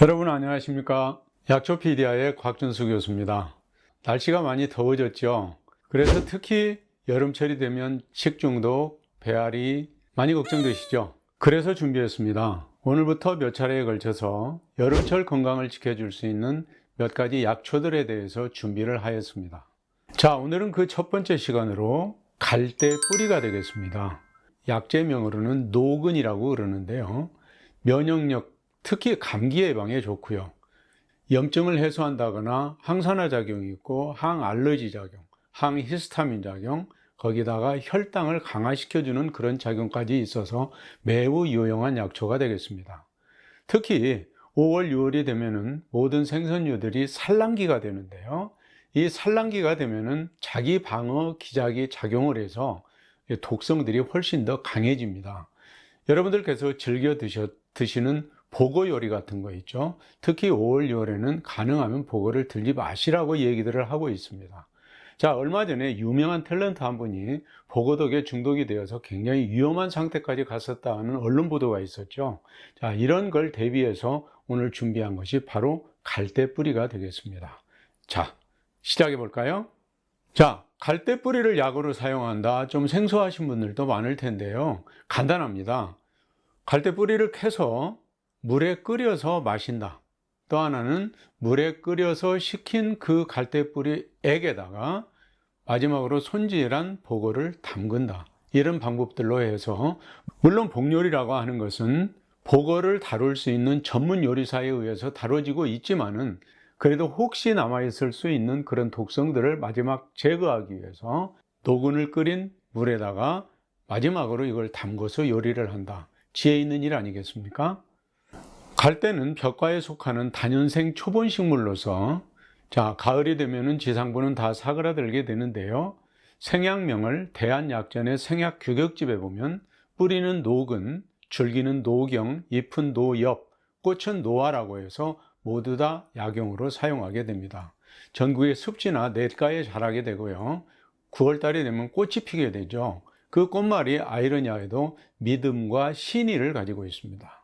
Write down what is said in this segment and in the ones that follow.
여러분 안녕하십니까? 약초피디아의 곽준수 교수입니다. 날씨가 많이 더워졌죠. 그래서 특히 여름철이 되면 식중독, 배앓이 많이 걱정되시죠? 그래서 준비했습니다. 오늘부터 몇 차례에 걸쳐서 여름철 건강을 지켜줄 수 있는 몇 가지 약초들에 대해서 준비를 하였습니다. 자, 오늘은 그 첫 번째 시간으로 갈대 뿌리가 되겠습니다. 약재명으로는 노근이라고 그러는데요. 면역력, 특히 감기 예방에 좋고요. 염증을 해소한다거나 항산화 작용이 있고 항알러지 작용, 항히스타민 작용, 거기다가 혈당을 강화시켜주는 그런 작용까지 있어서 매우 유용한 약초가 되겠습니다. 특히 5월, 6월이 되면은 모든 생선류들이 산란기가 되는데요. 이 산란기가 되면은 자기 방어 기작이 작용을 해서 독성들이 훨씬 더 강해집니다. 여러분들께서 즐겨 드시는 보고 요리 같은 거 있죠. 특히 5월, 6월에는 가능하면 보고를 들지 마시라고 얘기들을 하고 있습니다. 자, 얼마 전에 유명한 탤런트 한 분이 보고독에 중독이 되어서 굉장히 위험한 상태까지 갔었다는 언론 보도가 있었죠. 자, 이런 걸 대비해서 오늘 준비한 것이 바로 갈대 뿌리가 되겠습니다. 자, 시작해 볼까요? 자, 갈대 뿌리를 약으로 사용한다. 좀 생소하신 분들도 많을 텐데요. 간단합니다. 갈대 뿌리를 캐서 물에 끓여서 마신다. 또 하나는 물에 끓여서 식힌 그 갈대뿌리 액에다가 마지막으로 손질한 보고를 담근다. 이런 방법들로 해서, 물론 복요리라고 하는 것은 보고를 다룰 수 있는 전문 요리사에 의해서 다뤄지고 있지만은 그래도 혹시 남아있을 수 있는 그런 독성들을 마지막 제거하기 위해서 노근을 끓인 물에다가 마지막으로 이걸 담궈서 요리를 한다. 지혜 있는 일 아니겠습니까? 갈대는 벽과에 속하는 다년생 초본 식물로서, 자, 가을이 되면은 지상부는 다 사그라들게 되는데요. 생약명을 대한약전의 생약규격집에 보면 뿌리는 노근, 줄기는 노경, 잎은 노엽, 꽃은 노화라고 해서 모두 다 약용으로 사용하게 됩니다. 전국의 습지나 냇가에 자라게 되고요. 9월달이 되면 꽃이 피게 되죠. 그 꽃말이 아이러니하게도 믿음과 신의를 가지고 있습니다.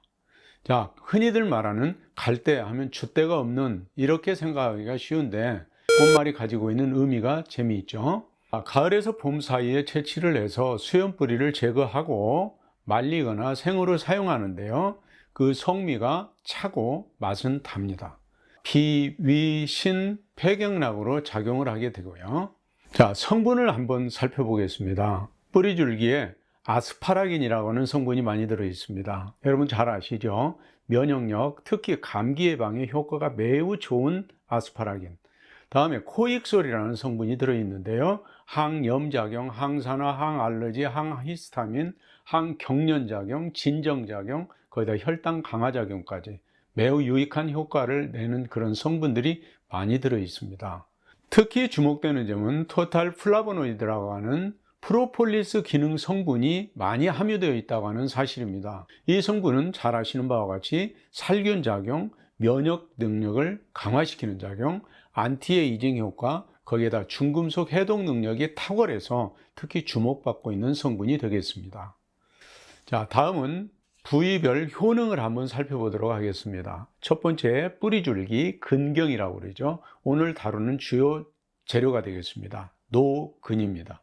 자, 흔히들 말하는 갈대 하면 줏대가 없는, 이렇게 생각하기가 쉬운데 꽃말이 가지고 있는 의미가 재미있죠. 가을에서 봄 사이에 채취를 해서 수염뿌리를 제거하고 말리거나 생으로 사용하는데요. 그 성미가 차고 맛은 답니다. 비, 위, 신, 폐경락으로 작용을 하게 되고요. 자, 성분을 한번 살펴보겠습니다. 뿌리줄기에 아스파라긴이라고 하는 성분이 많이 들어 있습니다. 여러분 잘 아시죠? 면역력, 특히 감기 예방에 효과가 매우 좋은 아스파라긴. 다음에 코익솔이라는 성분이 들어 있는데요. 항염작용, 항산화, 항알러지, 항히스타민, 항경련작용, 진정작용, 거기다 혈당 강화작용까지 매우 유익한 효과를 내는 그런 성분들이 많이 들어 있습니다. 특히 주목되는 점은 토탈 플라보노이드라고 하는 프로폴리스 기능 성분이 많이 함유되어 있다고 하는 사실입니다. 이 성분은 잘 아시는 바와 같이 살균 작용, 면역 능력을 강화시키는 작용, 안티에이징 효과, 거기에다 중금속 해독 능력이 탁월해서 특히 주목받고 있는 성분이 되겠습니다. 자, 다음은 부위별 효능을 한번 살펴보도록 하겠습니다. 첫 번째, 뿌리줄기 근경이라고 그러죠. 오늘 다루는 주요 재료가 되겠습니다. 노근입니다.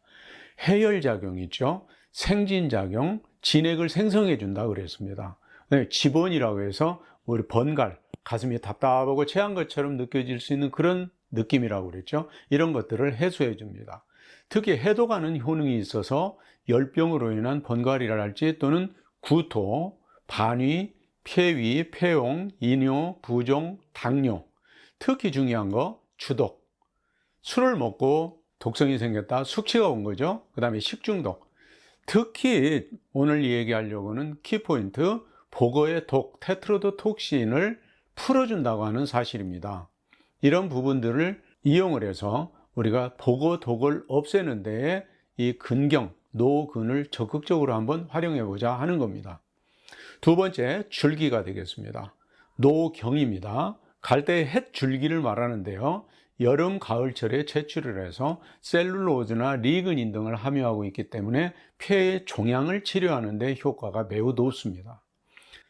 해열작용 있죠. 생진작용, 진액을 생성해 준다 그랬습니다. 네, 지번이라고 해서 우리 번갈, 가슴이 답답하고 체한 것처럼 느껴질 수 있는 그런 느낌이라고 그랬죠. 이런 것들을 해소해 줍니다. 특히 해독하는 효능이 있어서 열병으로 인한 번갈이랄지 또는 구토, 반위, 폐위, 폐용, 이뇨, 부종, 당뇨, 특히 중요한 거 주독, 술을 먹고 독성이 생겼다, 숙취가 온 거죠. 그 다음에 식중독, 특히 오늘 얘기하려고는 키포인트, 보고의 독, 테트로도톡신을 풀어준다고 하는 사실입니다. 이런 부분들을 이용을 해서 우리가 보고 독을 없애는 데에 이 근경, 노근을 적극적으로 한번 활용해 보자 하는 겁니다. 두 번째, 줄기가 되겠습니다. 노경입니다. 갈대의 햇 줄기를 말하는데요. 여름, 가을철에 채취를 해서 셀룰로즈나 리그닌 등을 함유하고 있기 때문에 폐의 종양을 치료하는 데 효과가 매우 높습니다.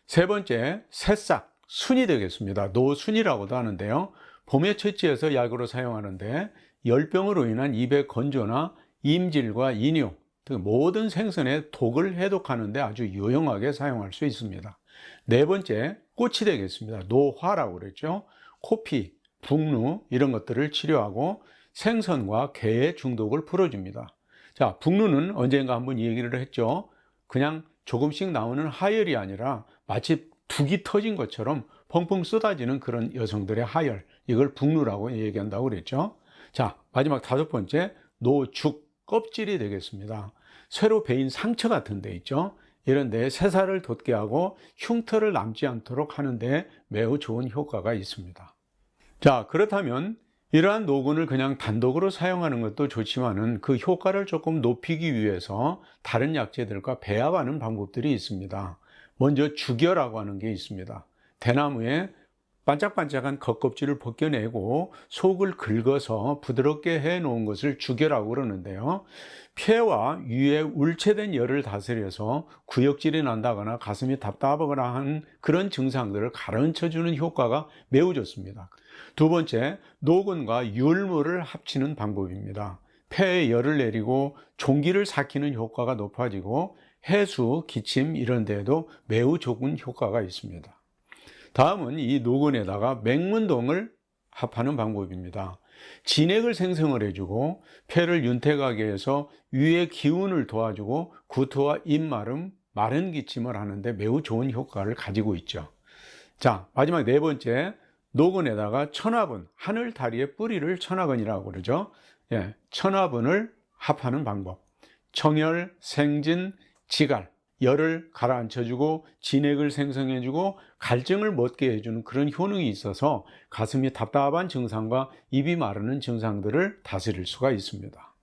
세 번째, 새싹. 순이 되겠습니다. 노순이라고도 하는데요. 봄에 채취해서 약으로 사용하는데 열병으로 인한 입의 건조나 임질과 인유 등 모든 생선의 독을 해독하는 데 아주 유용하게 사용할 수 있습니다. 네 번째, 꽃이 되겠습니다. 노화라고 그랬죠. 코피, 북루 이런 것들을 치료하고 생선과 게의 중독을 풀어줍니다. 자, 북루는 언젠가 한번 얘기를 했죠. 그냥 조금씩 나오는 하열이 아니라 마치 둑이 터진 것처럼 펑펑 쏟아지는 그런 여성들의 하열, 이걸 북루라고 얘기한다고 그랬죠. 자, 마지막 다섯 번째, 노죽, 껍질이 되겠습니다. 쇠로 베인 상처 같은 데 있죠. 이런 데 새살을 돋게 하고 흉터를 남지 않도록 하는 데 매우 좋은 효과가 있습니다. 자, 그렇다면 이러한 노근을 그냥 단독으로 사용하는 것도 좋지만은 그 효과를 조금 높이기 위해서 다른 약재들과 배합하는 방법들이 있습니다. 먼저 죽여라고 하는 게 있습니다. 대나무에 반짝반짝한 겉껍질을 벗겨내고 속을 긁어서 부드럽게 해 놓은 것을 죽여라고 그러는데요. 폐와 위에 울체된 열을 다스려서 구역질이 난다거나 가슴이 답답하거나 하는 그런 증상들을 가라앉혀주는 효과가 매우 좋습니다. 두 번째, 노근과 율무를 합치는 방법입니다. 폐에 열을 내리고 종기를 삭히는 효과가 높아지고 해수, 기침 이런 데에도 매우 좋은 효과가 있습니다. 다음은 이 노근에다가 맹문동을 합하는 방법입니다. 진액을 생성을 해주고 폐를 윤택하게 해서 위의 기운을 도와주고 구토와 입마름, 마른 기침을 하는데 매우 좋은 효과를 가지고 있죠. 자, 마지막 네 번째, 노근에다가 천화분, 하늘다리의 뿌리를 천화근이라고 그러죠. 예, 천화분을 합하는 방법. 청열, 생진, 지갈, 열을 가라앉혀주고 진액을 생성해주고 갈증을 멎게 해주는 그런 효능이 있어서 가슴이 답답한 증상과 입이 마르는 증상들을 다스릴 수가 있습니다.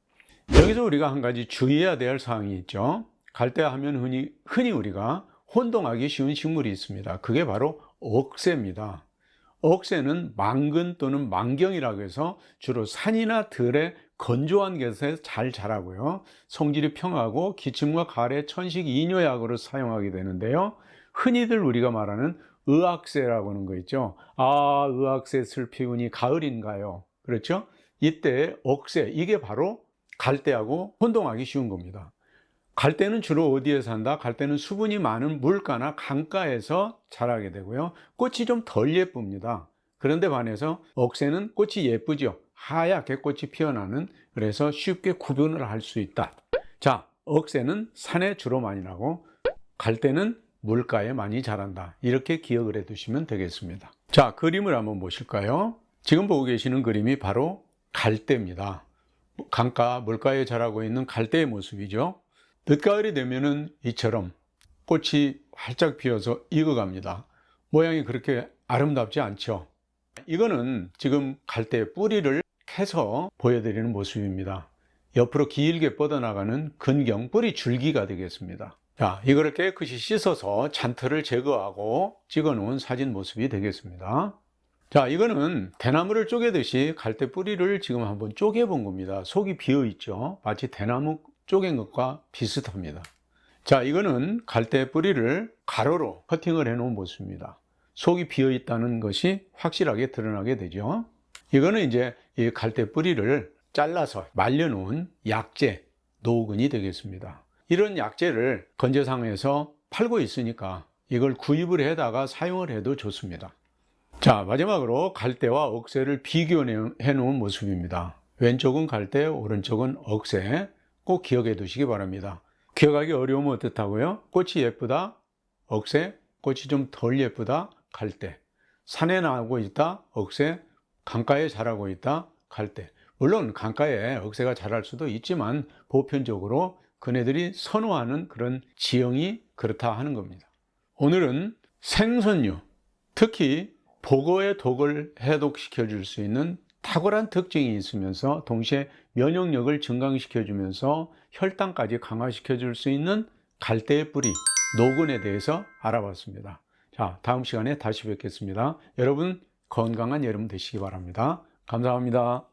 여기서 우리가 한 가지 주의해야 될 사항이 있죠. 갈대하면 흔히 우리가 혼동하기 쉬운 식물이 있습니다. 그게 바로 억새입니다. 억새는 망근 또는 망경이라고 해서 주로 산이나 들의 건조한 곳에 잘 자라고요. 성질이 평하고 기침과 가래, 천식, 이뇨약으로 사용하게 되는데요. 흔히들 우리가 말하는 의학새라고 하는 거 있죠. 아, 의학새 슬피우니 가을인가요? 그렇죠? 이때 억새, 이게 바로 갈대하고 혼동하기 쉬운 겁니다. 갈대는 주로 어디에 산다? 갈대는 수분이 많은 물가나 강가에서 자라게 되고요. 꽃이 좀 덜 예쁩니다. 그런데 반해서 억새는 꽃이 예쁘죠. 하얗게 꽃이 피어나는, 그래서 쉽게 구분을 할 수 있다. 자, 억새는 산에 주로 많이 나고 갈대는 물가에 많이 자란다. 이렇게 기억을 해 두시면 되겠습니다. 자, 그림을 한번 보실까요? 지금 보고 계시는 그림이 바로 갈대입니다. 강가, 물가에 자라고 있는 갈대의 모습이죠. 늦가을이 되면은 이처럼 꽃이 활짝 피어서 익어갑니다. 모양이 그렇게 아름답지 않죠. 이거는 지금 갈대 뿌리를 캐서 보여드리는 모습입니다. 옆으로 길게 뻗어나가는 근경 뿌리 줄기가 되겠습니다. 자, 이거를 깨끗이 씻어서 잔털을 제거하고 찍어 놓은 사진 모습이 되겠습니다. 자, 이거는 대나무를 쪼개듯이 갈대 뿌리를 지금 한번 쪼개 본 겁니다. 속이 비어 있죠. 마치 대나무 쪼갠 것과 비슷합니다. 자, 이거는 갈대 뿌리를 가로로 커팅을 해 놓은 모습입니다. 속이 비어 있다는 것이 확실하게 드러나게 되죠. 이거는 이제 이 갈대 뿌리를 잘라서 말려 놓은 약재, 노근이 되겠습니다. 이런 약재를 건재상에서 팔고 있으니까 이걸 구입을 해다가 사용을 해도 좋습니다. 자, 마지막으로 갈대와 억새를 비교해 놓은 모습입니다. 왼쪽은 갈대, 오른쪽은 억새. 꼭 기억해 두시기 바랍니다. 기억하기 어려우면 어떻다고요? 꽃이 예쁘다, 억새. 꽃이 좀 덜 예쁘다, 갈대. 산에 나고 있다, 억새. 강가에 자라고 있다, 갈대. 물론 강가에 억새가 자랄 수도 있지만 보편적으로 그네들이 선호하는 그런 지형이 그렇다 하는 겁니다. 오늘은 생선류, 특히 복어의 독을 해독시켜 줄 수 있는 탁월한 특징이 있으면서 동시에 면역력을 증강시켜 주면서 혈당까지 강화시켜 줄 수 있는 갈대의 뿌리, 노근에 대해서 알아봤습니다. 자, 다음 시간에 다시 뵙겠습니다. 여러분 건강한 여름 되시기 바랍니다. 감사합니다.